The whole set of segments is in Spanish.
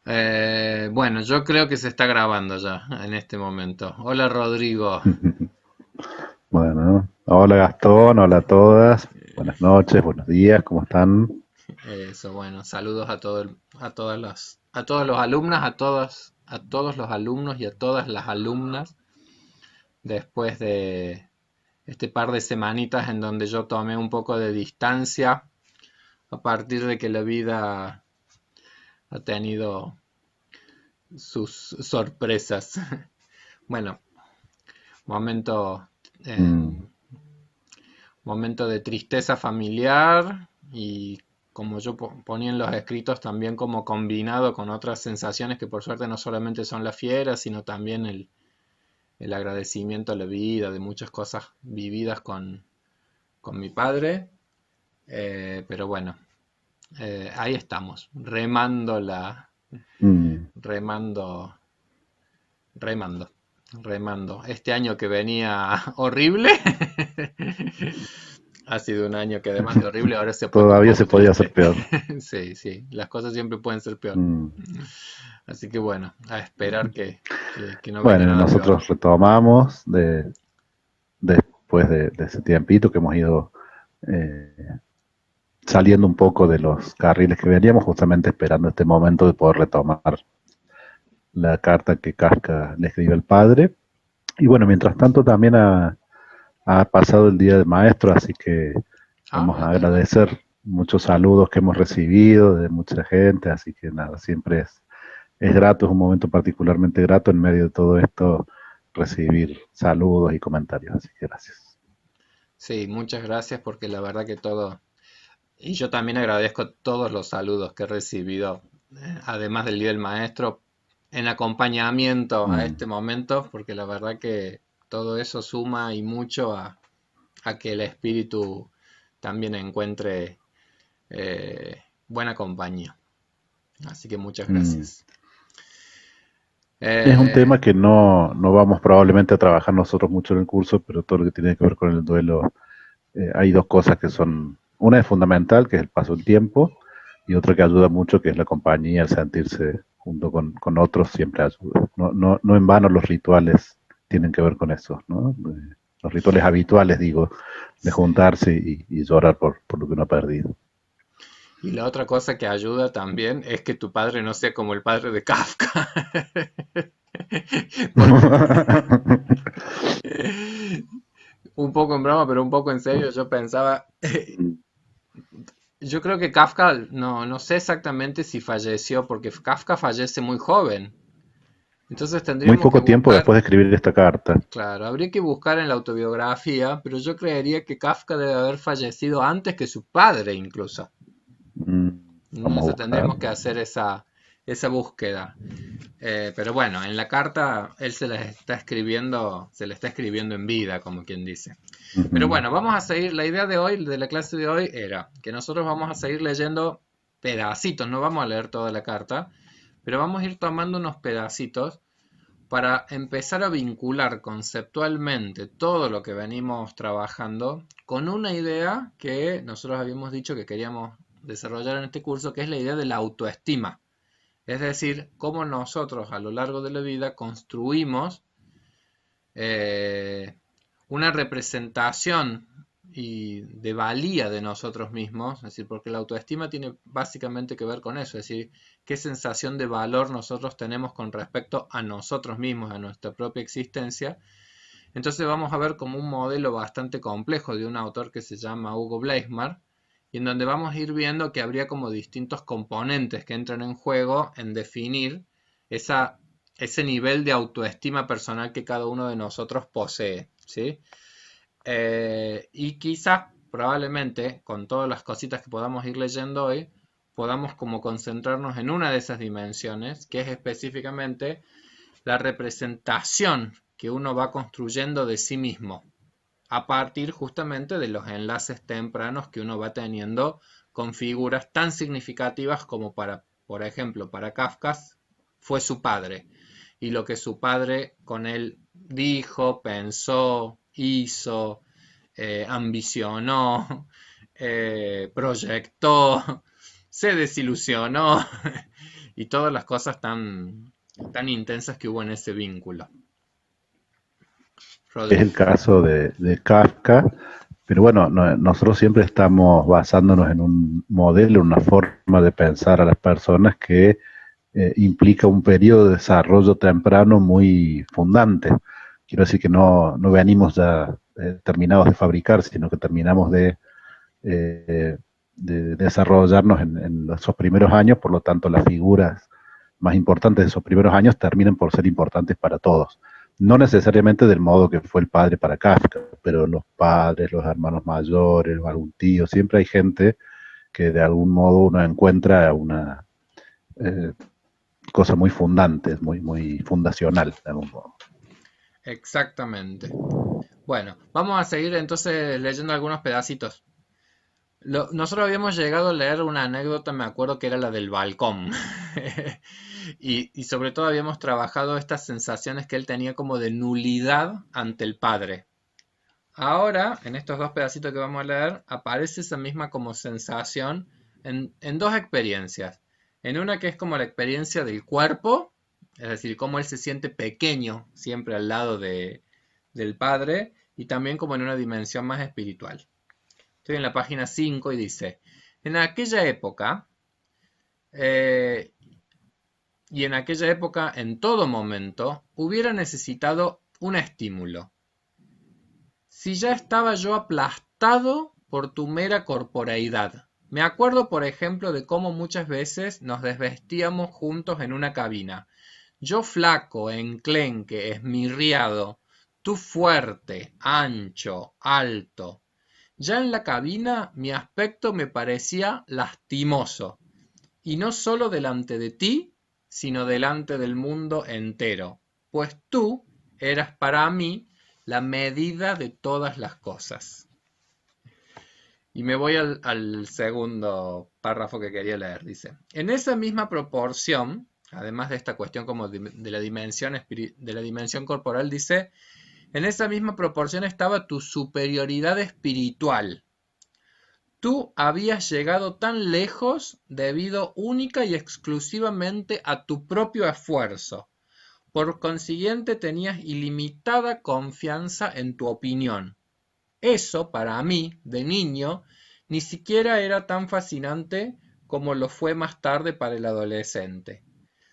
Bueno, yo creo que se está grabando ya en este momento. Hola Rodrigo. Bueno, hola Gastón, hola a todas, buenas noches, buenos días, ¿cómo están? Eso, bueno, saludos a a todas a todos los alumnos, a todos los alumnos y a todas las alumnas después de este par de semanitas en donde yo tomé un poco de distancia a partir de que la vida ha tenido sus sorpresas. Bueno, momento Mm, momento de tristeza familiar y como yo ponía en los escritos, también como combinado con otras sensaciones que por suerte no solamente son la fiera, sino también el agradecimiento a la vida, de muchas cosas vividas con mi padre. Pero bueno, ahí estamos, mm. remando, remando, remando. Este año que venía horrible, ha sido un año que además de horrible ahora se ha puesto un Todavía se poco podía hacer triste. peor. Sí, sí, las cosas siempre pueden ser peor. Mm. Así que bueno, a esperar que no venga Bueno, y nada peor. nosotros retomamos después de ese tiempito que hemos ido eh, saliendo un poco de los carriles que veníamos, justamente esperando este momento de poder retomar la carta que Kafka le escribió al padre. Y bueno, mientras tanto también ha pasado el Día del Maestro, así que vamos Ah, a qué bueno. agradecer muchos saludos que hemos recibido de mucha gente, así que nada, siempre es grato, es un momento particularmente grato en medio de todo esto recibir saludos y comentarios, así que gracias. Sí, muchas gracias porque la verdad que todo, y yo también agradezco todos los saludos que he recibido, además del Día del Maestro, en acompañamiento a este Mm, momento, porque la verdad que todo eso suma y mucho a que el espíritu también encuentre buena compañía. Así que muchas mm. gracias. Es un Eh, tema que no vamos probablemente a trabajar nosotros mucho en el curso, pero todo lo que tiene que ver con el duelo, hay dos cosas que son, una es fundamental, que es el paso del tiempo, y otra que ayuda mucho, que es la compañía, el sentirse junto con otros siempre ayuda. No en vano los rituales tienen que ver con eso, ¿no? Los rituales habituales, digo, de sí. juntarse y llorar por lo que uno ha perdido. Y la otra cosa que ayuda también es que tu padre no sea como el padre de Kafka. Porque un poco en broma, pero un poco en serio, yo pensaba, yo creo que Kafka, no sé exactamente si falleció, porque Kafka fallece muy joven. Entonces Muy tendríamos que poco tiempo buscar, después de escribir esta carta. claro, habría que buscar en la autobiografía, pero yo creería que Kafka debe haber fallecido antes que su padre incluso. Mm, vamos a Entonces buscar. tendríamos que hacer esa búsqueda. Pero bueno, en la carta él se le está escribiendo en vida, como quien dice. Pero Ujú. bueno, vamos a seguir. La idea de hoy, de la clase de hoy, era que nosotros vamos a seguir leyendo pedacitos, no vamos a leer toda la carta, pero vamos a ir tomando unos pedacitos para empezar a vincular conceptualmente todo lo que venimos trabajando con una idea que nosotros habíamos dicho que queríamos desarrollar en este curso, que es la idea de la autoestima. Es decir, cómo nosotros a lo largo de la vida construimos eh, una representación y de valía de nosotros mismos, es decir, porque la autoestima tiene básicamente que ver con eso, es decir, qué sensación de valor nosotros tenemos con respecto a nosotros mismos, a nuestra propia existencia. Entonces vamos a ver como un modelo bastante complejo de un autor que se llama Hugo Bleismar, y en donde vamos a ir viendo que habría como distintos componentes que entran en juego en definir esa, ese nivel de autoestima personal que cada uno de nosotros posee, ¿sí? Y quizás, probablemente, con todas las cositas que podamos ir leyendo hoy, podamos como concentrarnos en una de esas dimensiones, que es específicamente la representación que uno va construyendo de sí mismo, a partir justamente de los enlaces tempranos que uno va teniendo con figuras tan significativas como por ejemplo, para Kafka fue su padre y lo que su padre con él dijo, pensó, hizo, ambicionó, proyectó, se desilusionó y todas las cosas tan intensas que hubo en ese vínculo. Es Rodri. el caso de Kafka, pero bueno, nosotros siempre estamos basándonos en un modelo, en una forma de pensar a las personas que implica un periodo de desarrollo temprano muy fundante. Quiero decir que no venimos ya terminados de fabricar, sino que terminamos de desarrollarnos en esos primeros años, por lo tanto las figuras más importantes de esos primeros años terminan por ser importantes para todos. No necesariamente del modo que fue el padre para Kafka, pero los padres, los hermanos mayores, algún tío, siempre hay gente que de algún modo uno encuentra una eh, cosa muy fundante, muy fundacional de algún modo. Exactamente. Bueno, vamos a seguir entonces leyendo algunos pedacitos. Nosotros habíamos llegado a leer una anécdota, me acuerdo que era la del balcón. Y sobre todo habíamos trabajado estas sensaciones que él tenía como de nulidad ante el padre. Ahora, en estos dos pedacitos que vamos a leer, aparece esa misma como sensación en dos experiencias. En una que es como la experiencia del cuerpo, es decir, cómo él se siente pequeño siempre al lado del padre, y también como en una dimensión más espiritual. Estoy en la página 5 y dice, en aquella época, eh, y en aquella época, en todo momento, hubiera necesitado un estímulo. Si ya estaba yo aplastado por tu mera corporeidad. Me acuerdo, por ejemplo, de cómo muchas veces nos desvestíamos juntos en una cabina. Yo flaco, enclenque, esmirriado, tú fuerte, ancho, alto. Ya en la cabina mi aspecto me parecía lastimoso, y no solo delante de ti, sino delante del mundo entero, pues tú eras para mí la medida de todas las cosas. Y me voy al segundo párrafo que quería leer. Dice, en esa misma proporción, además de esta cuestión como de la dimensión corporal, dice, en esa misma proporción estaba tu superioridad espiritual. Tú habías llegado tan lejos debido única y exclusivamente a tu propio esfuerzo. Por consiguiente, tenías ilimitada confianza en tu opinión. Eso, para mí, de niño, ni siquiera era tan fascinante como lo fue más tarde para el adolescente.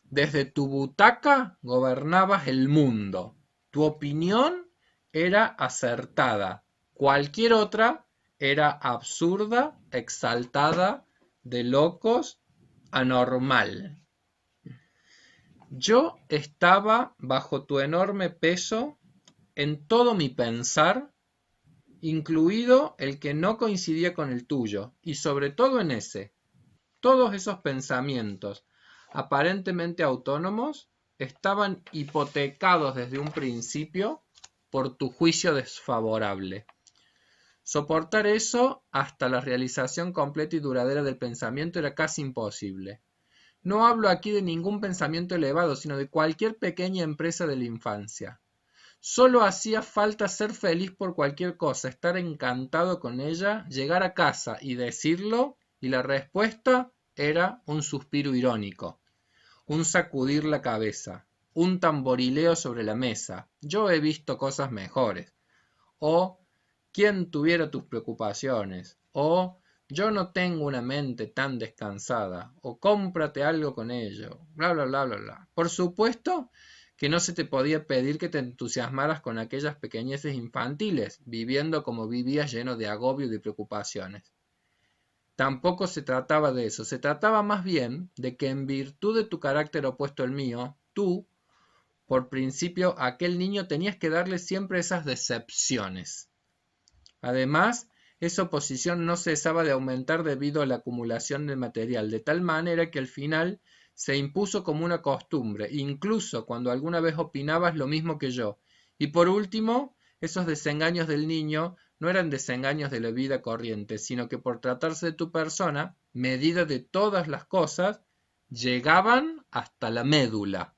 Desde tu butaca gobernabas el mundo. Tu opinión era acertada. Cualquier otra era absurda, exaltada, de locos, anormal. Yo estaba bajo tu enorme peso en todo mi pensar, incluido el que no coincidía con el tuyo, y sobre todo en ese. Todos esos pensamientos, aparentemente autónomos, estaban hipotecados desde un principio por tu juicio desfavorable. Soportar eso hasta la realización completa y duradera del pensamiento era casi imposible. No hablo aquí de ningún pensamiento elevado, sino de cualquier pequeña empresa de la infancia. Solo hacía falta ser feliz por cualquier cosa, estar encantado con ella, llegar a casa y decirlo, y la respuesta era un suspiro irónico, un sacudir la cabeza, un tamborileo sobre la mesa. Yo he visto cosas mejores. O quién tuviera tus preocupaciones. O yo no tengo una mente tan descansada. O cómprate algo con ello. Bla, bla, bla, bla, bla. Por supuesto que no se te podía pedir que te entusiasmaras con aquellas pequeñeces infantiles, viviendo como vivías lleno de agobio y de preocupaciones. Tampoco se trataba de eso, se trataba más bien de que en virtud de tu carácter opuesto al mío, tú, por principio, a aquel niño tenías que darle siempre esas decepciones. Además, esa oposición no cesaba de aumentar debido a la acumulación de material, de tal manera que al final se impuso como una costumbre, incluso cuando alguna vez opinabas lo mismo que yo. Y por último, esos desengaños del niño no eran desengaños de la vida corriente, sino que por tratarse de tu persona, medida de todas las cosas, llegaban hasta la médula.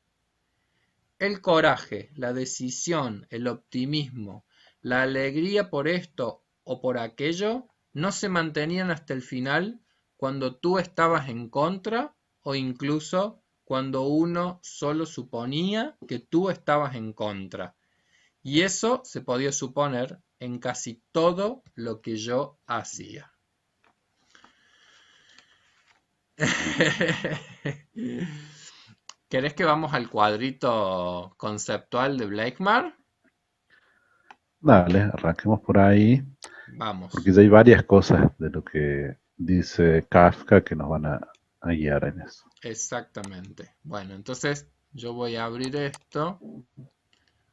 El coraje, la decisión, el optimismo, la alegría por esto o por aquello no se mantenían hasta el final cuando tú estabas en contra o incluso cuando uno solo suponía que tú estabas en contra. Y eso se podía suponer en casi todo lo que yo hacía. ¿Querés que vamos al cuadrito conceptual de Blakemar? Dale, arranquemos por ahí, Vamos, porque ya hay varias cosas de lo que dice Kafka que nos van a guiar en eso. exactamente. Bueno, entonces yo voy a abrir esto.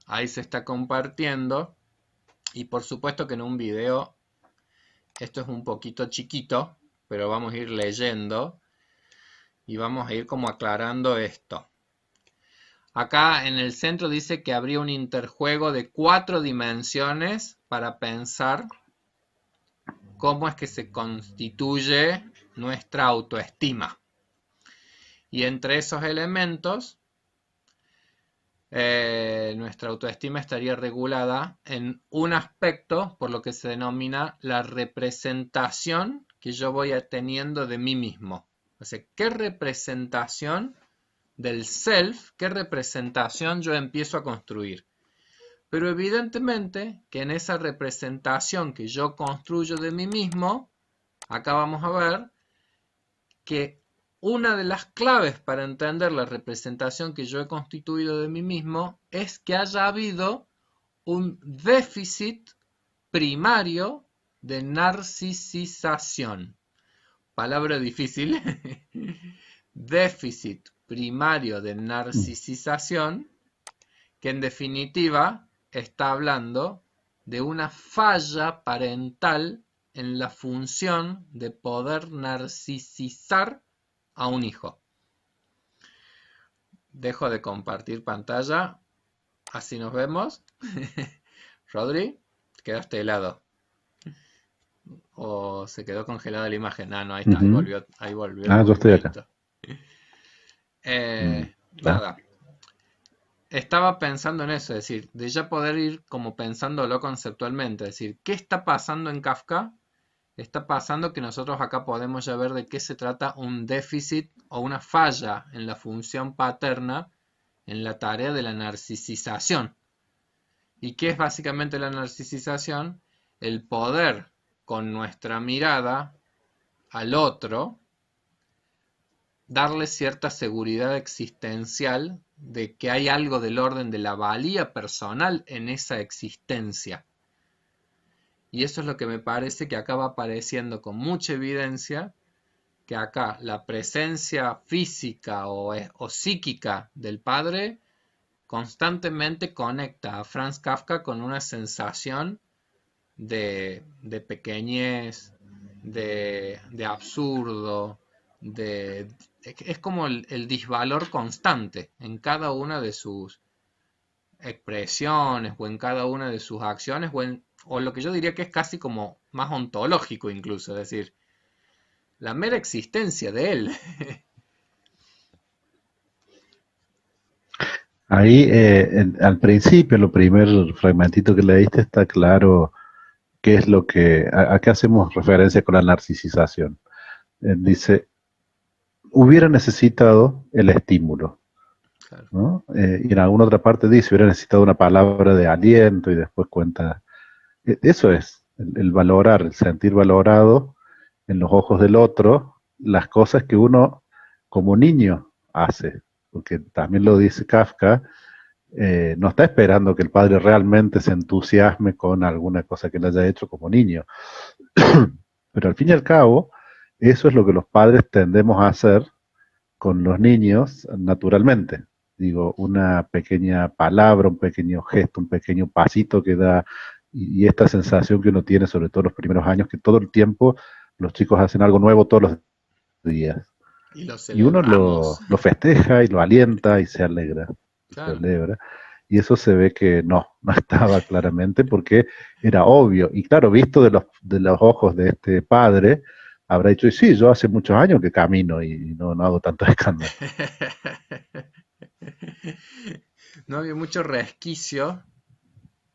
Ahí se está compartiendo. Y por supuesto que en un video esto es un poquito chiquito, pero vamos a ir leyendo y vamos a ir como aclarando esto. Acá en el centro dice que habría un interjuego de 4 dimensiones para pensar cómo es que se constituye nuestra autoestima. Y entre esos elementos, nuestra autoestima estaría regulada en un aspecto por lo que se denomina la representación que yo voy teniendo de mí mismo. O sea, ¿qué representación del self, qué representación yo empiezo a construir? Pero evidentemente que en esa representación que yo construyo de mí mismo, acá vamos a ver que una de las claves para entender la representación que yo he constituido de mí mismo es que haya habido un déficit primario de narcisización. Palabra difícil. Déficit primario de Mm. narcisización, que en definitiva está hablando de una falla parental en la función de poder narcisizar a un hijo. Dejo de compartir pantalla, así nos vemos. Rodri, quedaste helado. O se quedó congelada la imagen. Ah, no, ahí está, Ujú. ahí volvió el Ah, yo estoy acá. movimiento. ¿Está? Nada, estaba pensando en eso, es decir, de ya poder ir como pensándolo conceptualmente, es decir, ¿qué está pasando en Kafka? Está pasando que nosotros acá podemos ya ver de qué se trata un déficit o una falla en la función paterna en la tarea de la narcisización. ¿Y qué es básicamente la narcisización? El poder con nuestra mirada al otro darle cierta seguridad existencial de que hay algo del orden de la valía personal en esa existencia. Y eso es lo que me parece que acá va apareciendo con mucha evidencia, que acá la presencia física o psíquica del padre constantemente conecta a Franz Kafka con una sensación de pequeñez, de absurdo, es como el disvalor constante en cada una de sus expresiones o en cada una de sus acciones o lo que yo diría que es casi como más ontológico incluso, es decir, la mera existencia de él. Ahí, al principio, lo primer fragmentito que leíste, está claro qué es lo que, a qué hacemos referencia con la narcisización. Dice, hubiera necesitado el estímulo, Claro. ¿no? Y en alguna otra parte dice, hubiera necesitado una palabra de aliento y después cuenta. Eso es, el valorar, el sentir valorado en los ojos del otro las cosas que uno como niño hace, porque también lo dice Kafka, no está esperando que el padre realmente se entusiasme con alguna cosa que le haya hecho como niño. Pero al fin y al cabo, eso es lo que los padres tendemos a hacer con los niños naturalmente. Digo, una pequeña palabra, un pequeño gesto, un pequeño pasito que da, y esta sensación que uno tiene, sobre todo los primeros años, que todo el tiempo los chicos hacen algo nuevo todos los días. Y lo Y uno celebramos. lo festeja y lo alienta y se alegra, y Claro. celebra. Y eso se ve que no estaba claramente porque era obvio. Y claro, visto de los ojos de este padre, habrá dicho, sí, yo hace muchos años que camino y no hago tanto escándalo. No había mucho resquicio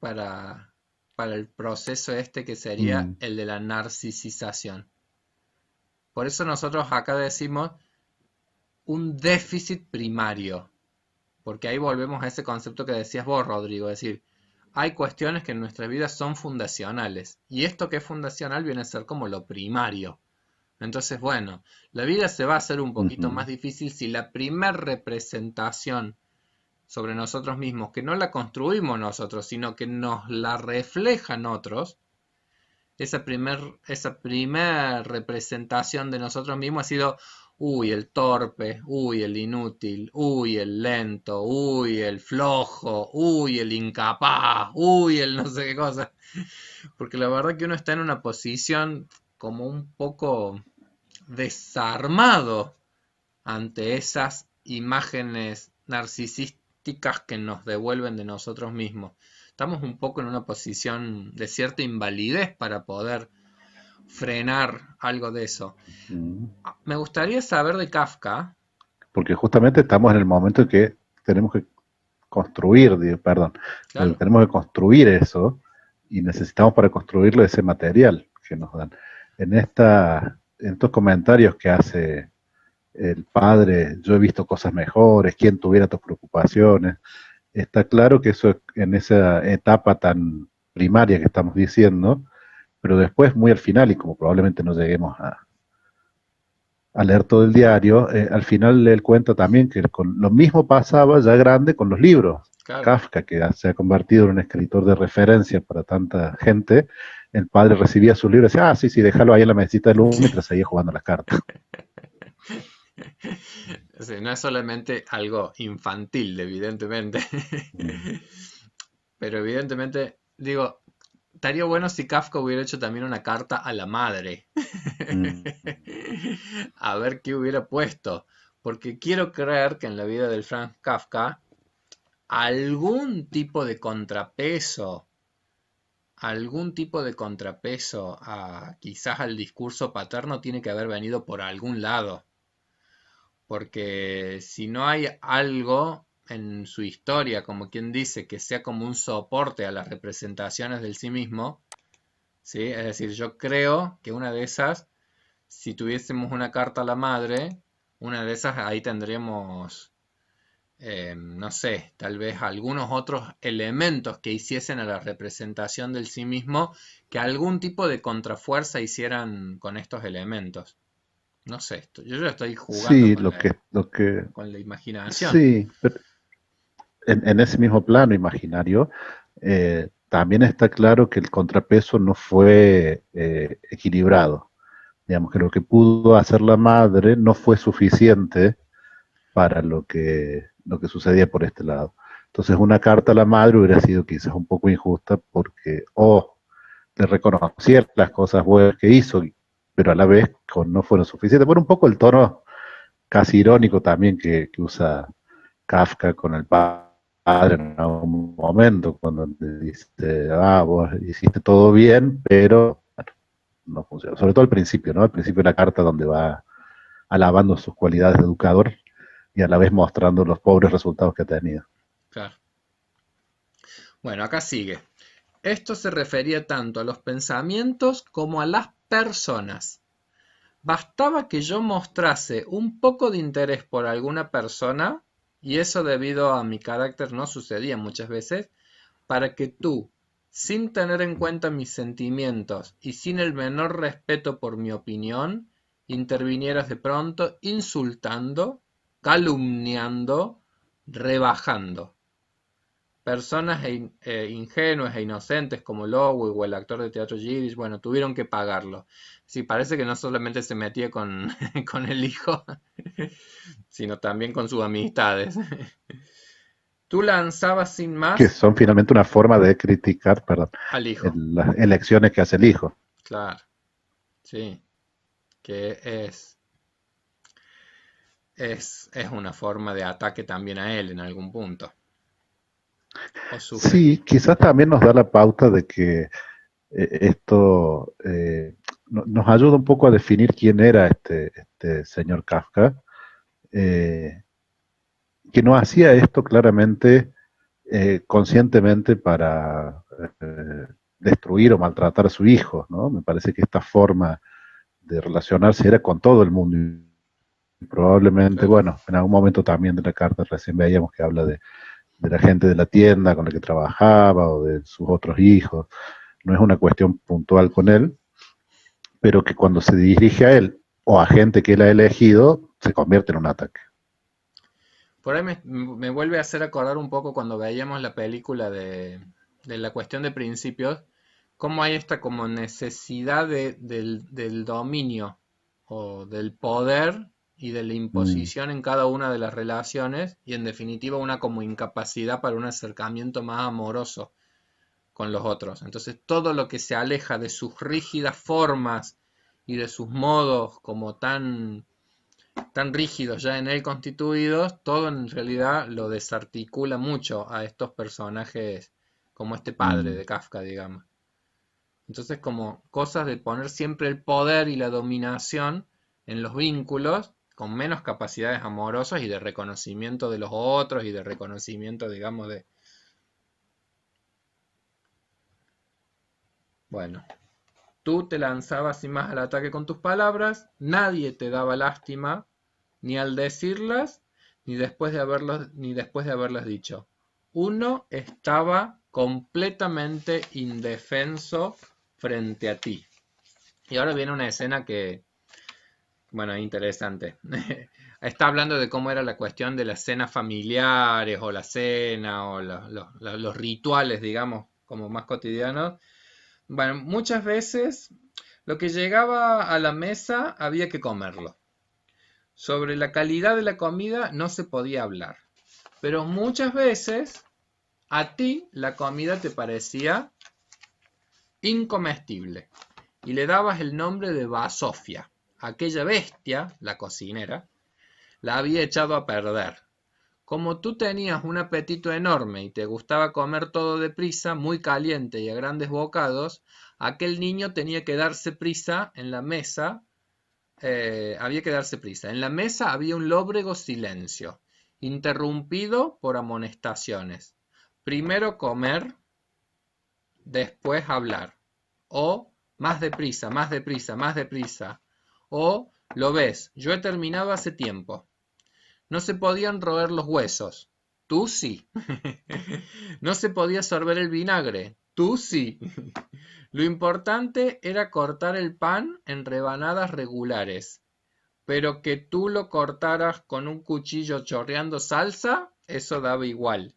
para, para el proceso este que sería Mm, el de la narcisización. Por eso nosotros acá decimos un déficit primario. Porque ahí volvemos a ese concepto que decías vos, Rodrigo, es decir, hay cuestiones que en nuestras vidas son fundacionales, y esto que es fundacional viene a ser como lo primario. Entonces, bueno, la vida se va a hacer un poquito Ujú. más difícil si la primer representación sobre nosotros mismos, que no la construimos nosotros, sino que nos la reflejan otros, esa primer representación de nosotros mismos ha sido, uy, el torpe, uy, el inútil, uy, el lento, uy, el flojo, uy, el incapaz, uy, el no sé qué cosa. Porque la verdad que uno está en una posición como un poco desarmado ante esas imágenes narcisísticas que nos devuelven de nosotros mismos. Estamos un poco en una posición de cierta invalidez para poder frenar algo de eso. Mm. Me gustaría saber de Kafka. Porque justamente estamos en el momento en que tenemos que construir, perdón, Claro, tenemos que construir eso y necesitamos para construirlo ese material que nos dan. En estos comentarios que hace el padre, yo he visto cosas mejores, quién tuviera tus preocupaciones, está claro que eso en esa etapa tan primaria que estamos diciendo, pero después muy al final y como probablemente no lleguemos a leer todo el diario, al final él cuenta también que con lo mismo pasaba ya grande con los libros. claro. Kafka, que se ha convertido en un escritor de referencia para tanta gente, el padre recibía sus libros y decía, ah, sí, sí, déjalo ahí en la mesita de luz mientras seguía jugando las cartas. Sí, no es solamente algo infantil, evidentemente. Mm, Pero evidentemente, digo, estaría bueno si Kafka hubiera hecho también una carta a la madre. mm, A ver qué hubiera puesto. Porque quiero creer que en la vida del Franz Kafka algún tipo de contrapeso, algún tipo de contrapeso a quizás al discurso paterno tiene que haber venido por algún lado. Porque si no hay algo en su historia, como quien dice, que sea como un soporte a las representaciones del sí mismo, ¿sí? Es decir, yo creo que una de esas, si tuviésemos una carta a la madre, una de esas ahí tendríamos, no sé, tal vez algunos otros elementos que hiciesen a la representación del sí mismo, que algún tipo de contrafuerza hicieran con estos elementos. No sé, yo ya estoy jugando sí, con la imaginación. sí, pero en ese mismo plano imaginario, también está claro que el contrapeso no fue equilibrado. Digamos que lo que pudo hacer la madre no fue suficiente para lo que sucedía por este lado. Entonces una carta a la madre hubiera sido quizás un poco injusta porque o le reconocía las cosas buenas que hizo, pero a la vez no fueron suficientes. Por un poco el tono casi irónico también que usa Kafka con el padre en algún momento, cuando le dice, ah, vos hiciste todo bien, pero bueno, no funciona. Sobre todo al principio, ¿no? Al principio de la carta donde va alabando sus cualidades de educador y a la vez mostrando los pobres resultados que ha tenido. Claro. Bueno, acá sigue. Esto se refería tanto a los pensamientos como a las personas. Bastaba que yo mostrase un poco de interés por alguna persona, y eso debido a mi carácter no sucedía muchas veces, para que tú, sin tener en cuenta mis sentimientos y sin el menor respeto por mi opinión, intervinieras de pronto insultando, calumniando, rebajando. Personas ingenuas e inocentes como Lowe o el actor de teatro Yiddish, bueno, tuvieron que pagarlo. Sí, parece que no solamente se metía con, con el hijo, sino también con sus amistades. Tú lanzabas sin Que más son finalmente una forma de criticar, perdón, al hijo. las elecciones que hace el hijo. Claro, sí, que es una forma de ataque también a él en algún punto. O Sí, sugerir. quizás también nos da la pauta de que esto nos ayuda un poco a definir quién era este señor Kafka, eh, que no hacía esto claramente, conscientemente para destruir o maltratar a su hijo, ¿no? Me parece que esta forma de relacionarse era con todo el mundo probablemente, Claro. bueno, en algún momento también de la carta recién veíamos que habla de la gente de la tienda con la que trabajaba o de sus otros hijos. No es una cuestión puntual con él, pero que cuando se dirige a él o a gente que él ha elegido, se convierte en un ataque. Por ahí me vuelve a hacer acordar un poco cuando veíamos la película de la cuestión de principios, cómo hay esta como necesidad del dominio o del poder y de la Mm, imposición en cada una de las relaciones y en definitiva una como incapacidad para un acercamiento más amoroso con los otros. Entonces todo lo que se aleja de sus rígidas formas y de sus modos como tan rígidos ya en él constituidos, todo en realidad lo desarticula mucho a estos personajes como este padre mm. de Kafka, digamos. Entonces como cosas de poner siempre el poder y la dominación en los vínculos con menos capacidades amorosas y de reconocimiento de los otros y de reconocimiento, digamos, de... Bueno, tú te lanzabas sin más al ataque con tus palabras, nadie te daba lástima, ni al decirlas, ni después de haberlas dicho. Uno estaba completamente indefenso frente a ti. Y ahora viene una escena que, bueno, es interesante. Está hablando de cómo era la cuestión de las cenas familiares o la cena o los rituales, digamos, como más cotidianos. Bueno, muchas veces lo que llegaba a la mesa había que comerlo. Sobre la calidad de la comida no se podía hablar, pero muchas veces a ti la comida te parecía incomestible y le dabas el nombre de basofia. Aquella bestia, la cocinera, la había echado a perder. Como tú tenías un apetito enorme y te gustaba comer todo deprisa, muy caliente y a grandes bocados, aquel niño tenía que darse prisa en la mesa. Había que darse prisa. En la mesa había un lóbrego silencio, interrumpido por amonestaciones. Primero comer, después hablar. O más deprisa, más deprisa, más deprisa. O lo ves, yo he terminado hace tiempo. No se podían roer los huesos. Tú sí. No se podía sorber el vinagre. Tú sí. Lo importante era cortar el pan en rebanadas regulares. Pero que tú lo cortaras con un cuchillo chorreando salsa, eso daba igual.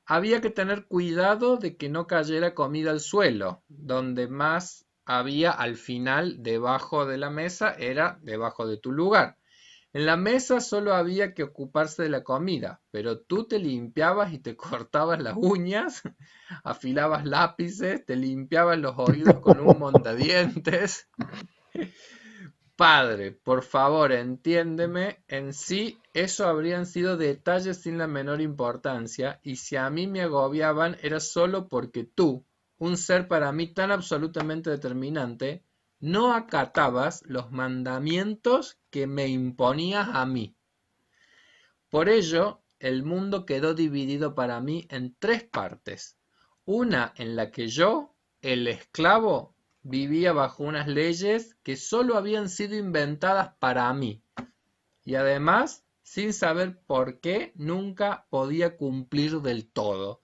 Había que tener cuidado de que no cayera comida al suelo. Donde más había al final debajo de la mesa era debajo de tu lugar. En la mesa solo había que ocuparse de la comida, pero tú te limpiabas y te cortabas las uñas, afilabas lápices, te limpiabas los oídos con un montadientes. Padre, por favor, entiéndeme, en sí eso habrían sido detalles sin la menor importancia, y si a mí me agobiaban era solo porque tú, un ser para mí tan absolutamente determinante, no acatabas los mandamientos que me imponías a mí. Por ello, el mundo quedó dividido para mí en tres partes. Una en la que yo, el esclavo, vivía bajo unas leyes que sólo habían sido inventadas para mí, y además, sin saber por qué, nunca podía cumplir del todo.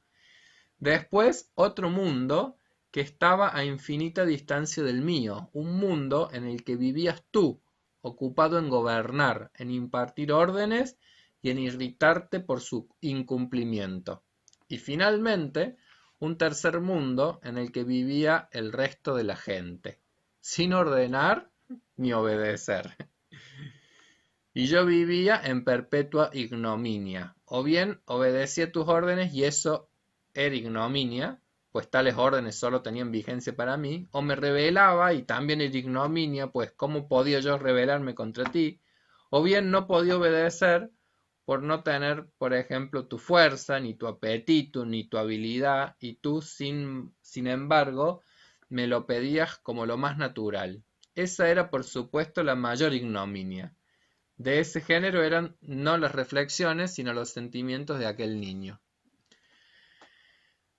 Después, otro mundo que estaba a infinita distancia del mío, un mundo en el que vivías tú, ocupado en gobernar, en impartir órdenes y en irritarte por su incumplimiento. Y finalmente, un tercer mundo en el que vivía el resto de la gente, sin ordenar ni obedecer. Y yo vivía en perpetua ignominia. O bien obedecía tus órdenes y eso era ignominia, pues tales órdenes solo tenían vigencia para mí, o me rebelaba y también era ignominia, pues cómo podía yo rebelarme contra ti, o bien no podía obedecer por no tener, por ejemplo, tu fuerza, ni tu apetito, ni tu habilidad, y tú, sin embargo, me lo pedías como lo más natural. Esa era, por supuesto, la mayor ignominia. De ese género eran no las reflexiones, sino los sentimientos de aquel niño.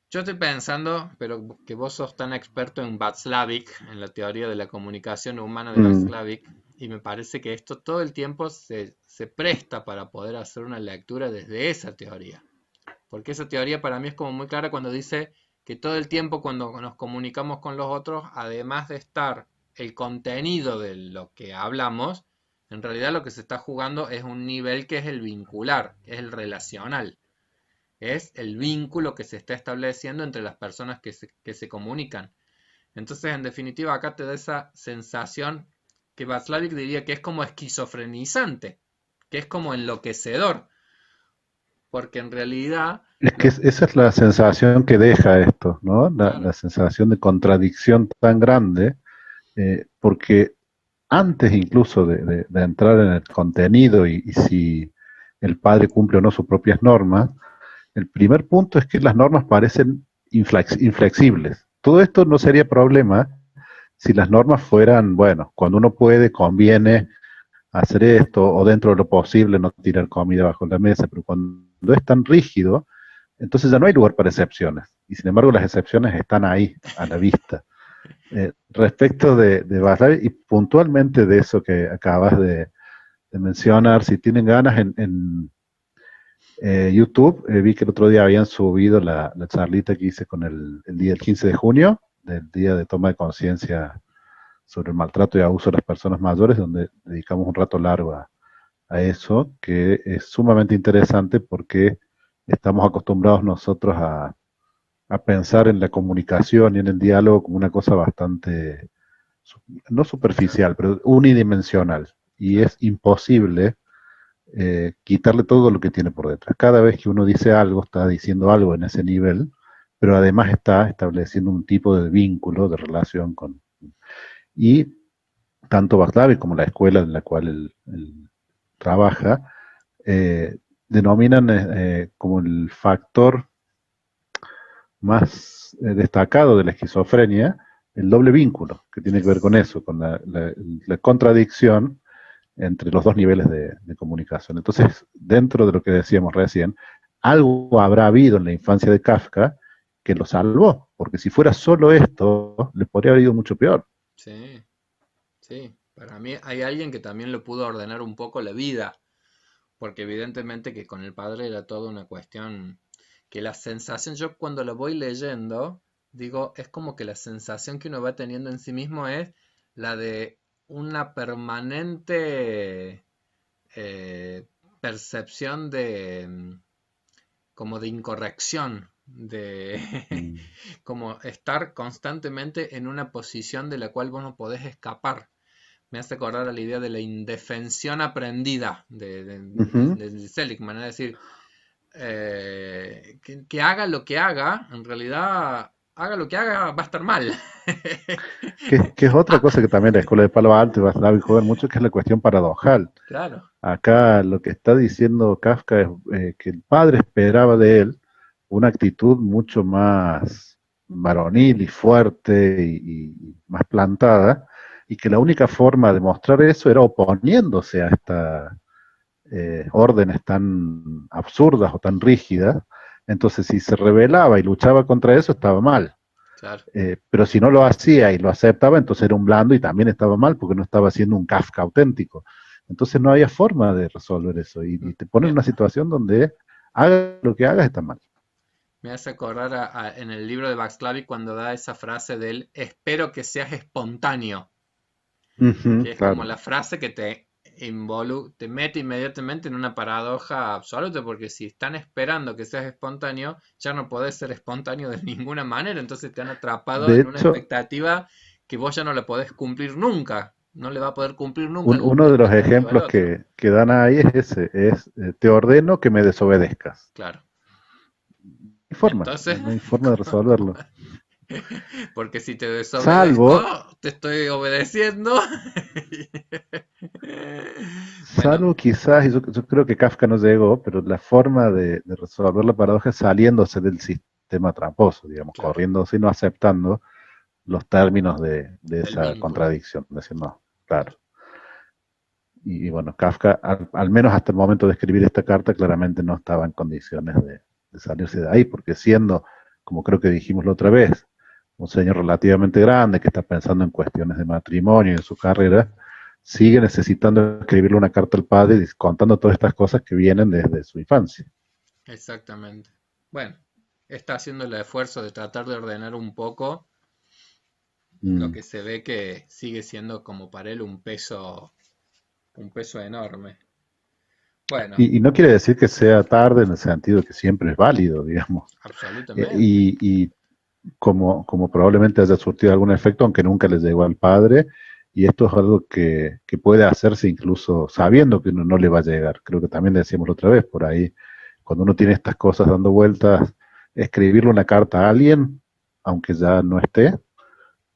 Yo estoy pensando, pero que vos sos tan experto en Václavic, en la teoría de la comunicación humana de Mm, Václavic, Y me parece que esto todo el tiempo se presta para poder hacer una lectura desde esa teoría. Porque esa teoría para mí es como muy clara cuando dice que todo el tiempo cuando nos comunicamos con los otros, además de estar el contenido de lo que hablamos, en realidad lo que se está jugando es un nivel que es el vincular, que es el relacional. Es el vínculo que se está estableciendo entre las personas que se comunican. Entonces, en definitiva, acá te da esa sensación que Václavic diría que es como esquizofrenizante, que es como enloquecedor, porque en realidad, Es que esa es la sensación que deja esto, ¿no? La claro, sensación de contradicción tan grande, porque antes incluso de entrar en el contenido y si el padre cumple o no sus propias normas, el primer punto es que las normas parecen inflexibles. Todo esto no sería problema si las normas fueran, bueno, cuando uno puede, conviene hacer esto, o dentro de lo posible no tirar comida bajo la mesa, pero cuando es tan rígido, entonces ya no hay lugar para excepciones. Y sin embargo las excepciones están ahí, a la vista. Respecto de Barley, y puntualmente de eso que acabas de mencionar, si tienen ganas en YouTube, vi que el otro día habían subido la charlita que hice con el día del 15 de junio, del día de toma de conciencia sobre el maltrato y abuso de las personas mayores, donde dedicamos un rato largo a eso, que es sumamente interesante porque estamos acostumbrados nosotros a pensar en la comunicación y en el diálogo como una cosa bastante, no superficial, pero unidimensional. Y claro. es imposible quitarle todo lo que tiene por detrás. Cada vez que uno dice algo, está diciendo algo en ese nivel, pero además está estableciendo un tipo de vínculo, de relación con... Y tanto Baclavi como la escuela en la cual él trabaja, denominan como el factor más destacado de la esquizofrenia el doble vínculo, que tiene que ver con eso, con la contradicción entre los dos niveles de comunicación. Entonces, dentro de lo que decíamos recién, algo habrá habido en la infancia de Kafka que lo salvó, porque si fuera solo esto, le podría haber ido mucho peor. Sí, sí. Para mí hay alguien que también le pudo ordenar un poco la vida, porque evidentemente que con el padre era toda una cuestión que la sensación, yo cuando lo voy leyendo, digo, es como que la sensación que uno va teniendo en sí mismo es la de una permanente percepción de como de incorrección, de Mm. como estar constantemente en una posición de la cual vos no podés escapar. Me hace acordar a la idea de la indefensión aprendida Ujú. de Seligman, es decir, que haga lo que haga, en realidad haga lo que haga, va a estar mal. Que es otra Ah, cosa que también la escuela de Palo Alto y Václav joven mucho, que es la cuestión paradojal. claro, Acá lo que está diciendo Kafka es que el padre esperaba de él una actitud mucho más varonil y fuerte y más plantada, y que la única forma de mostrar eso era oponiéndose a estas órdenes tan absurdas o tan rígidas. Entonces, si se rebelaba y luchaba contra eso, estaba mal. claro. Pero si no lo hacía y lo aceptaba, entonces era un blando y también estaba mal porque no estaba siendo un Kafka auténtico. Entonces no había forma de resolver eso y te pone en Me, una situación donde hagas lo que hagas está mal. me hace acordar en el libro de Václavic cuando da esa frase del espero que seas espontáneo, Ujú, que es como claro. la frase que te mete inmediatamente en una paradoja absoluta, porque si están esperando que seas espontáneo, ya no podés ser espontáneo de ninguna manera, entonces te han atrapado De en una hecho, expectativa que vos ya no la podés cumplir nunca, no le va a poder cumplir nunca la uno de los expectativa al ejemplos otro. que dan ahí es ese, es te ordeno que me desobedezcas. Claro. Entonces, No hay forma de resolverlo. porque si te desobedezco, Salvo te estoy obedeciendo. Bueno, Salvo quizás, y yo creo que Kafka no llegó, pero la forma de resolver la paradoja es saliéndose del sistema tramposo, digamos, claro, corriéndose y no aceptando los términos de del esa vínculo. contradicción, decir no, claro. Claro. Y bueno, Kafka, al menos hasta el momento de escribir esta carta, claramente no estaba en condiciones de salirse de ahí, porque siendo, como creo que dijimos la otra vez, un señor relativamente grande que está pensando en cuestiones de matrimonio y en su carrera, sigue necesitando escribirle una carta al padre contando todas estas cosas que vienen desde su infancia. Exactamente. Bueno, está haciendo el esfuerzo de tratar de ordenar un poco lo Mm. que se ve que sigue siendo como para él un peso enorme. Bueno, Y no quiere decir que sea tarde en el sentido de que siempre es válido, digamos. absolutamente. Y como probablemente haya surtido algún efecto, aunque nunca le llegó al padre, y esto es algo que puede hacerse incluso sabiendo que uno no le va a llegar. Creo que también le decíamos la otra vez, por ahí, cuando uno tiene estas cosas dando vueltas, escribirle una carta a alguien, aunque ya no esté,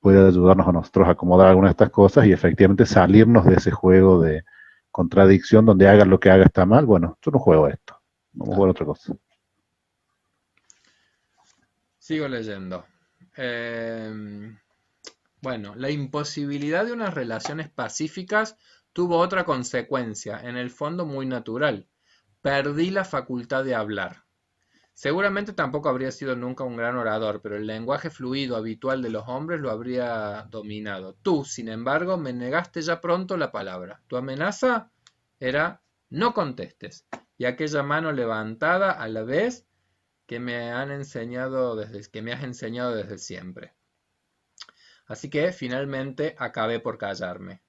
puede ayudarnos a nosotros a acomodar algunas de estas cosas y efectivamente salirnos de ese juego de contradicción donde haga lo que haga está mal. Bueno, yo no juego esto, vamos a jugar Claro. otra cosa. Sigo leyendo. Em, bueno, la imposibilidad de unas relaciones pacíficas tuvo otra consecuencia, en el fondo muy natural. Perdí la facultad de hablar. Seguramente tampoco habría sido nunca un gran orador, pero el lenguaje fluido habitual de los hombres lo habría dominado. Tú, sin embargo, me negaste ya pronto la palabra. Tu amenaza era no contestes, y aquella mano levantada a la vez que me has enseñado desde siempre. Así que finalmente acabé por callarme.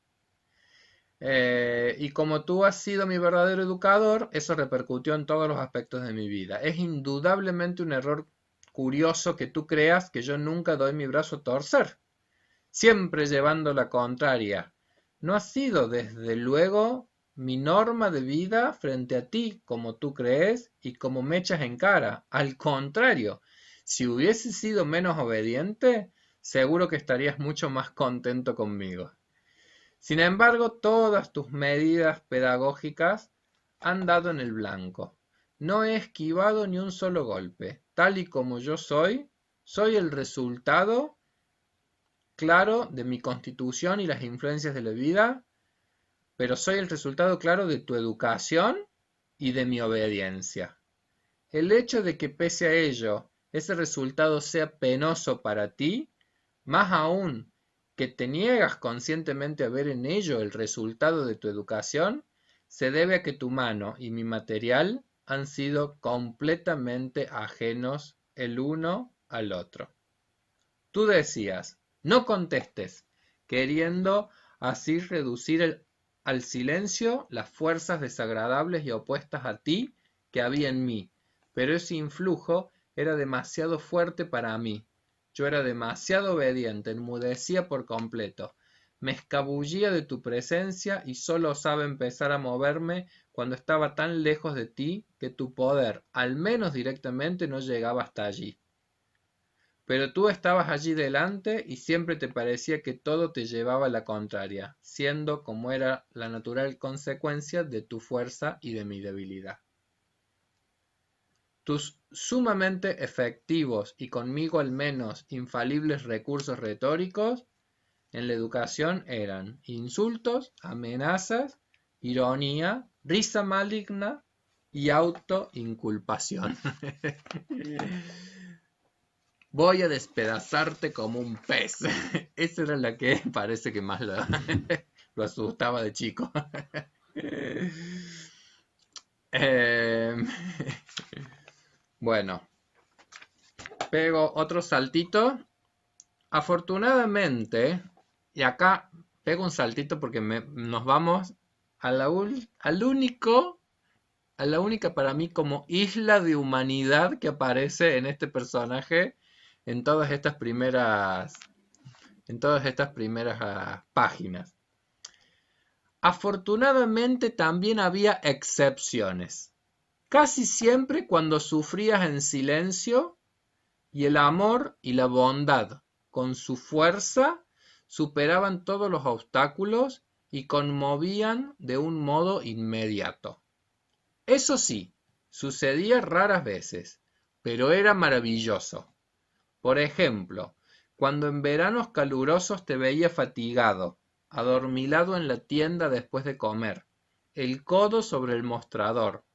Y como tú has sido mi verdadero educador, eso repercutió en todos los aspectos de mi vida. Es indudablemente un error curioso que tú creas que yo nunca doy mi brazo a torcer, siempre llevando la contraria. No ha sido, desde luego, mi norma de vida frente a ti, como tú crees y como me echas en cara. Al contrario, si hubiese sido menos obediente, seguro que estarías mucho más contento conmigo. Sin embargo, todas tus medidas pedagógicas han dado en el blanco. No he esquivado ni un solo golpe. Tal y como yo soy el resultado claro de mi constitución y las influencias de la vida, pero soy el resultado claro de tu educación y de mi obediencia. El hecho de que pese a ello ese resultado sea penoso para ti, más aún que te niegas conscientemente a ver en ello el resultado de tu educación, se debe a que tu mano y mi material han sido completamente ajenos el uno al otro. Tú decías, no contestes, queriendo así reducir al silencio las fuerzas desagradables y opuestas a ti que había en mí, pero ese influjo era demasiado fuerte para mí. Yo era demasiado obediente, enmudecía por completo. Me escabullía de tu presencia y solo osaba empezar a moverme cuando estaba tan lejos de ti que tu poder, al menos directamente, no llegaba hasta allí. Pero tú estabas allí delante y siempre te parecía que todo te llevaba a la contraria, siendo como era la natural consecuencia de tu fuerza y de mi debilidad. Tus sumamente efectivos y conmigo al menos infalibles recursos retóricos en la educación eran insultos, amenazas, ironía, risa maligna y autoinculpación. Voy a despedazarte como un pez. Esa era la que parece que más lo asustaba de chico. Eh, bueno, pego otro saltito. Afortunadamente, y acá pego un saltito porque nos vamos a a la única para mí como isla de humanidad que aparece en este personaje en todas estas primeras páginas. Afortunadamente también había excepciones. Casi siempre cuando sufrías en silencio y el amor y la bondad con su fuerza superaban todos los obstáculos y conmovían de un modo inmediato. Eso sí, sucedía raras veces, pero era maravilloso. Por ejemplo, cuando en veranos calurosos te veía fatigado, adormilado en la tienda después de comer, el codo sobre el mostrador,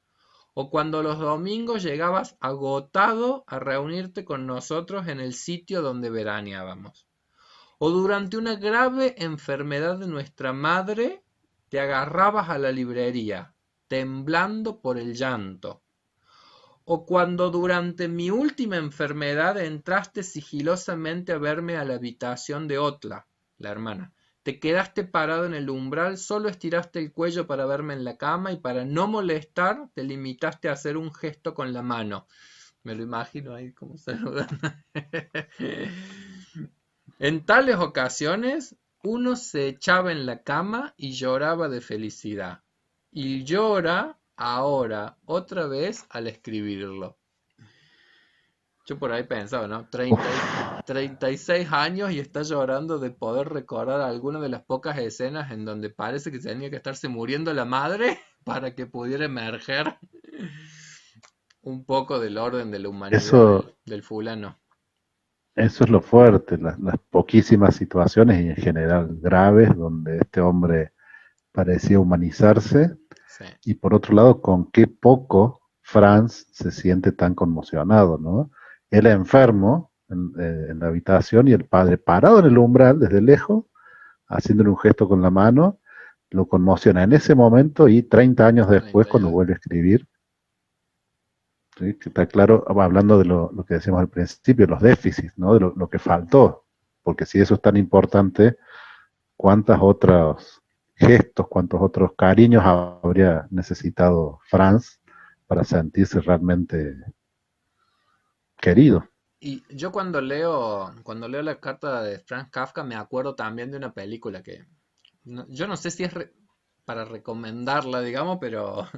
o cuando los domingos llegabas agotado a reunirte con nosotros en el sitio donde veraneábamos, o durante una grave enfermedad de nuestra madre te agarrabas a la librería, temblando por el llanto, o cuando durante mi última enfermedad entraste sigilosamente a verme a la habitación de Otla, la hermana. Te quedaste parado en el umbral, solo estiraste el cuello para verme en la cama y para no molestar te limitaste a hacer un gesto con la mano. Me lo imagino ahí como saludando. En tales ocasiones uno se echaba en la cama y lloraba de felicidad. Y llora ahora otra vez al escribirlo. Yo por ahí pensaba, ¿no? Uf, 36 años y está llorando de poder recordar algunas de las pocas escenas en donde parece que tenía que estarse muriendo la madre para que pudiera emerger un poco del orden de la humanidad eso, del fulano. eso es lo fuerte, las poquísimas situaciones y en general graves donde este hombre parecía humanizarse Sí, y por otro lado con qué poco Franz se siente tan conmocionado, ¿no? Él enfermo en la habitación y el padre parado en el umbral desde lejos, haciéndole un gesto con la mano, lo conmociona en ese momento y 30 años después 30 cuando años. vuelve a escribir, ¿sí? Que está claro, hablando de lo que decíamos al principio, los déficits, ¿no? De lo que faltó, porque si eso es tan importante, ¿cuántos otros gestos, cuántos otros cariños habría necesitado Franz para sentirse realmente querido? Y yo cuando leo la carta de Franz Kafka me acuerdo también de una película que yo no sé si es para recomendarla, digamos, pero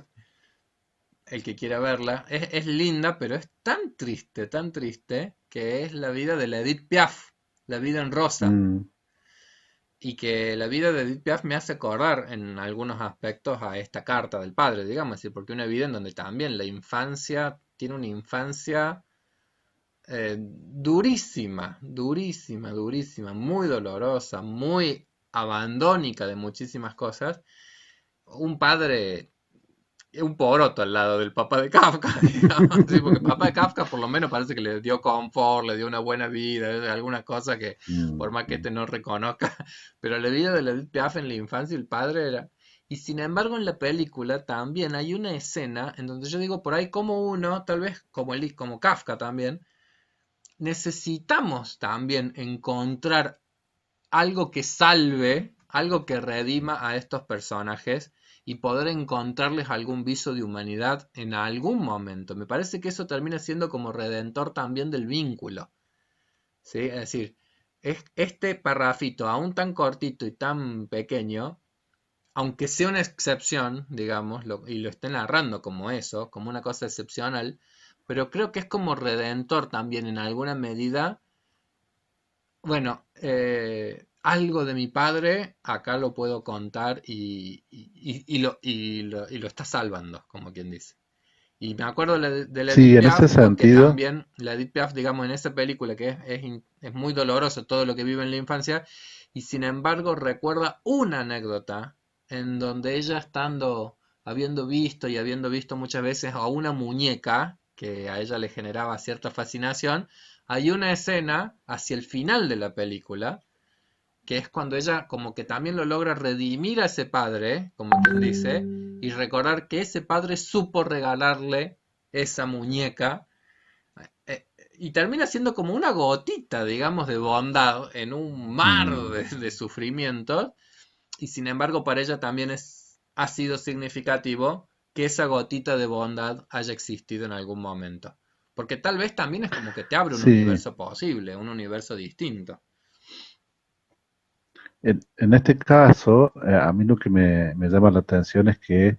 el que quiera verla es linda, pero es tan triste, que es la vida de la Edith Piaf, la vida en rosa. Mm, Y que la vida de Edith Piaf me hace acordar en algunos aspectos a esta carta del padre, digamos, así, porque una vida en donde también la infancia tiene una infancia durísima, muy dolorosa, muy abandónica de muchísimas cosas. Un padre, un poroto al lado del papá de Kafka, digamos, sí, porque el papá de Kafka por lo menos parece que le dio confort, le dio una buena vida, alguna cosa que por mm, más que mm. este no reconozca, pero la vida de la Edith Piaf en la infancia el padre era... Y sin embargo en la película también hay una escena en donde yo digo por ahí como uno, tal vez como Kafka también, necesitamos también encontrar algo que salve, algo que redima a estos personajes y poder encontrarles algún viso de humanidad en algún momento. Me parece que eso termina siendo como redentor también del vínculo. ¿Sí? Es decir, este parrafito, aún tan cortito y tan pequeño, aunque sea una excepción, digamos, y lo esté narrando como eso, como una cosa excepcional, pero creo que es como redentor también en alguna medida. Bueno, algo de mi padre acá lo puedo contar y lo está salvando, como quien dice. Y me acuerdo de la Sí, Edith en ese Piaf porque sentido, también la Edith Piaf, digamos, en esa película que es muy doloroso todo lo que vive en la infancia, y sin embargo recuerda una anécdota en donde ella habiendo visto muchas veces a una muñeca que a ella le generaba cierta fascinación, hay una escena hacia el final de la película que es cuando ella como que también lo logra redimir a ese padre, como quien dice, y recordar que ese padre supo regalarle esa muñeca, y termina siendo como una gotita, digamos, de bondad en un mar mm, de sufrimientos, y sin embargo para ella también ha sido significativo que esa gotita de bondad haya existido en algún momento. Porque tal vez también es como que te abre un sí, universo posible, un universo distinto. en este caso, a mí lo que me llama la atención es que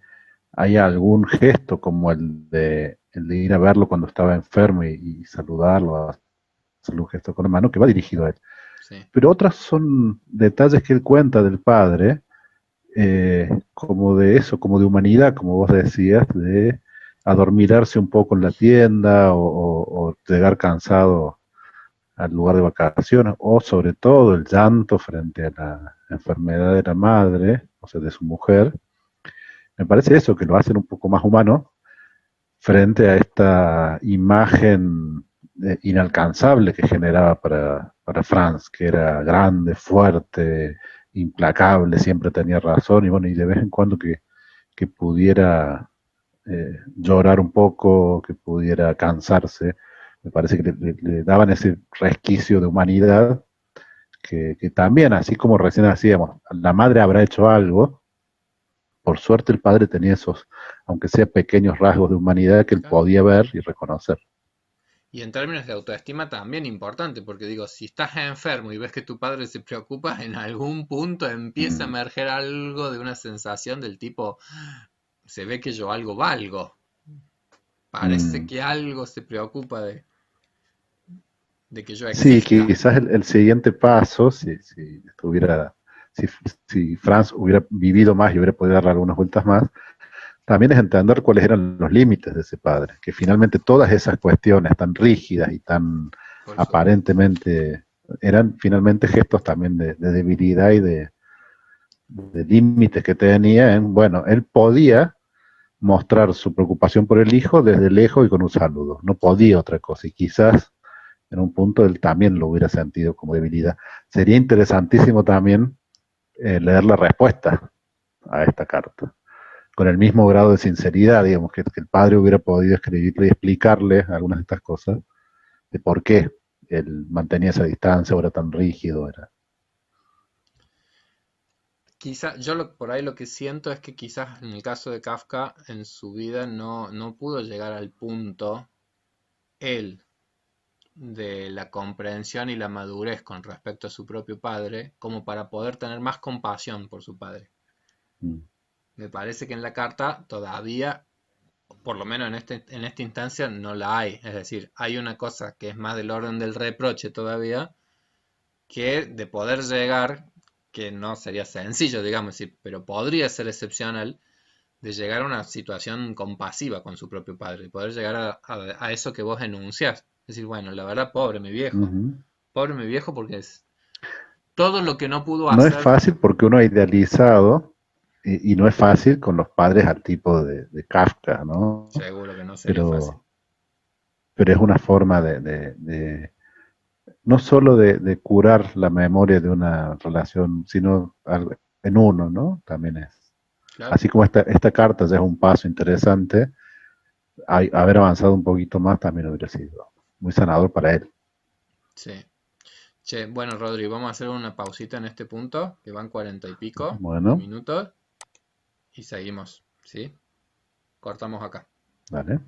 hay algún gesto como el de ir a verlo cuando estaba enfermo y saludarlo, hacerle un gesto con la mano que va dirigido a él. Sí. Pero otras son detalles que él cuenta del padre, como de eso, como de humanidad, como vos decías, de adormirarse un poco en la tienda o llegar cansado al lugar de vacaciones, o sobre todo el llanto frente a la enfermedad de la madre, o sea, de su mujer. Me parece eso, que lo hacen un poco más humano frente a esta imagen inalcanzable que generaba para Franz, que era grande, fuerte, implacable, siempre tenía razón, y bueno, y de vez en cuando que pudiera llorar un poco, que pudiera cansarse, me parece que le daban ese resquicio de humanidad que también, así como recién hacíamos, la madre habrá hecho algo, por suerte el padre tenía esos, aunque sea pequeños rasgos de humanidad que él Claro. podía ver y reconocer. Y en términos de autoestima también importante, porque digo, si estás enfermo y ves que tu padre se preocupa, en algún punto empieza a Mm, emerger algo de una sensación del tipo, se ve que yo algo valgo, parece mm. que algo se preocupa de que yo Sí, exista. quizás el siguiente paso, si estuviera, si, si Franz hubiera vivido más y hubiera podido darle algunas vueltas más, también es entender cuáles eran los límites de ese padre, que finalmente todas esas cuestiones tan rígidas y tan Por supuesto. aparentemente eran finalmente gestos también de debilidad y de límites que tenía en, bueno, él podía mostrar su preocupación por el hijo desde lejos y con un saludo, no podía otra cosa, y quizás en un punto él también lo hubiera sentido como debilidad. Sería interesantísimo también leer la respuesta a esta carta con el mismo grado de sinceridad, digamos, que el padre hubiera podido escribirle y explicarle algunas de estas cosas, de por qué él mantenía esa distancia, o era tan rígido, era. Quizá, por ahí lo que siento es que quizás en el caso de Kafka en su vida no pudo llegar al punto él de la comprensión y la madurez con respecto a su propio padre como para poder tener más compasión por su padre. Mm, Me parece que en la carta todavía, por lo menos en esta instancia, no la hay. Es decir, hay una cosa que es más del orden del reproche todavía, que de poder llegar, que no sería sencillo, digamos, sí, pero podría ser excepcional, de llegar a una situación compasiva con su propio padre, poder llegar a eso que vos enunciás. Es decir, bueno, la verdad, ujú. pobre mi viejo porque es todo lo que no pudo No es hacer, fácil porque uno ha idealizado, y no es fácil con los padres al tipo de Kafka, ¿no? seguro que no sería fácil. Pero, pero es una forma no solo de curar la memoria de una relación, sino en uno, ¿no? También es. Claro, Así como esta carta ya es un paso interesante, haber avanzado un poquito más también hubiera sido muy sanador para él. sí. Che, bueno, Rodri, vamos a hacer una pausita en este punto, que van 40 y pico Bueno, minutos, y seguimos, ¿sí? Cortamos acá. dale.